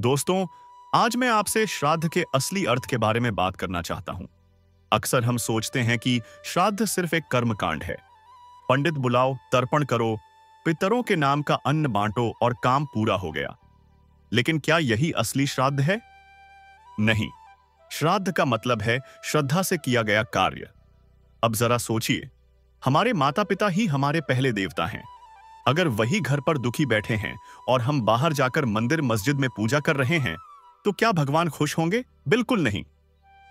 दोस्तों, आज मैं आपसे श्राद्ध के असली अर्थ के बारे में बात करना चाहता हूं। अक्सर हम सोचते हैं कि श्राद्ध सिर्फ एक कर्मकांड है। पंडित बुलाओ, तर्पण करो, पितरों के नाम का अन्न बांटो और काम पूरा हो गया। लेकिन क्या यही असली श्राद्ध है? नहीं। श्राद्ध का मतलब है श्रद्धा से किया गया कार्य। अब जरा सोचिए, हमारे माता पिता ही हमारे पहले देवता हैं। अगर वही घर पर दुखी बैठे हैं और हम बाहर जाकर मंदिर मस्जिद में पूजा कर रहे हैं, तो क्या भगवान खुश होंगे? बिल्कुल नहीं।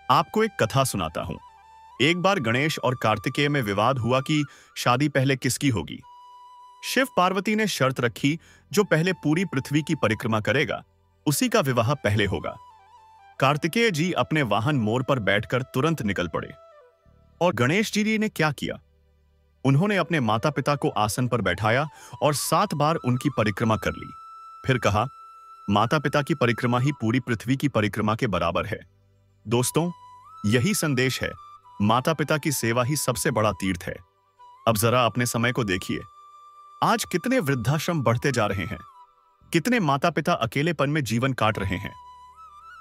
आपको एक कथा सुनाता हूं। एक बार गणेश और कार्तिकेय में विवाद हुआ कि शादी पहले किसकी होगी। शिव पार्वती ने शर्त रखी, जो पहले पूरी पृथ्वी की परिक्रमा करेगा, उसी का विवाह पहले होगा। कार्तिकेय जी अपने वाहन मोर पर बैठकर तुरंत निकल पड़े। और गणेश जी ने क्या किया? उन्होंने अपने माता पिता को आसन पर बैठाया और 7 बार उनकी परिक्रमा कर ली। फिर कहा, माता पिता की परिक्रमा ही पूरी पृथ्वी की परिक्रमा के बराबर है। दोस्तों, यही संदेश है। माता पिता की सेवा ही सबसे बड़ा तीर्थ है। अब जरा अपने समय को देखिए। आज कितने वृद्धाश्रम बढ़ते जा रहे हैं। कितने माता पिता अकेलेपन में जीवन काट रहे हैं।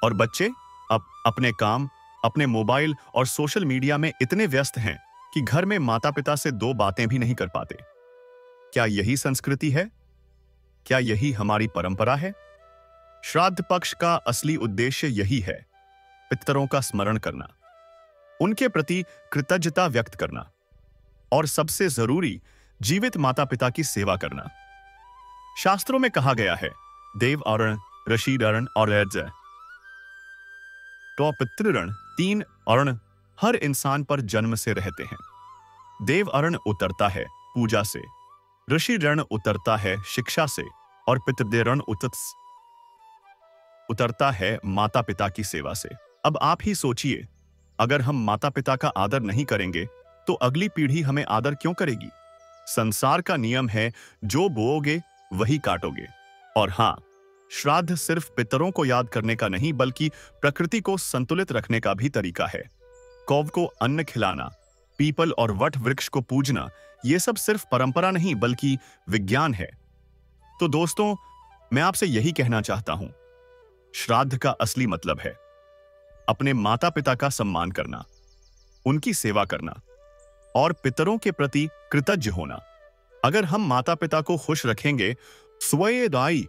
और बच्चे अब अपने काम, अपने मोबाइल और सोशल मीडिया में इतने व्यस्त हैं कि घर में माता पिता से 2 बातें भी नहीं कर पाते। क्या यही संस्कृति है? क्या यही हमारी परंपरा है? श्राद्ध पक्ष का असली उद्देश्य यही है, पितरों का स्मरण करना, उनके प्रति कृतज्ञता व्यक्त करना और सबसे जरूरी, जीवित माता पिता की सेवा करना। शास्त्रों में कहा गया है, देव अरण, ऋषि ऋण और यज्ञ। तो पितृऋण 3 अरण हर इंसान पर जन्म से रहते हैं। देव अरण उतरता है पूजा से, ऋषि ऋण उतरता है शिक्षा से और पितृऋण उतरता है माता पिता की सेवा से। अब आप ही सोचिए, अगर हम माता पिता का आदर नहीं करेंगे तो अगली पीढ़ी हमें आदर क्यों करेगी? संसार का नियम है, जो बोओगे वही काटोगे। और हां, श्राद्ध सिर्फ पितरों को याद करने का नहीं, बल्कि प्रकृति को संतुलित रखने का भी तरीका है। कौव को अन्न खिलाना, पीपल और वट वृक्ष को पूजना, यह सब सिर्फ परंपरा नहीं बल्कि विज्ञान है। तो दोस्तों, मैं आपसे यही कहना चाहता हूं, श्राद्ध का असली मतलब है अपने माता पिता का सम्मान करना, उनकी सेवा करना और पितरों के प्रति कृतज्ञ होना। अगर हम माता पिता को खुश रखेंगे स्वयदाई,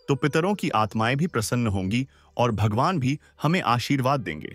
तो पितरों की आत्माएं भी प्रसन्न होंगी और भगवान भी हमें आशीर्वाद देंगे।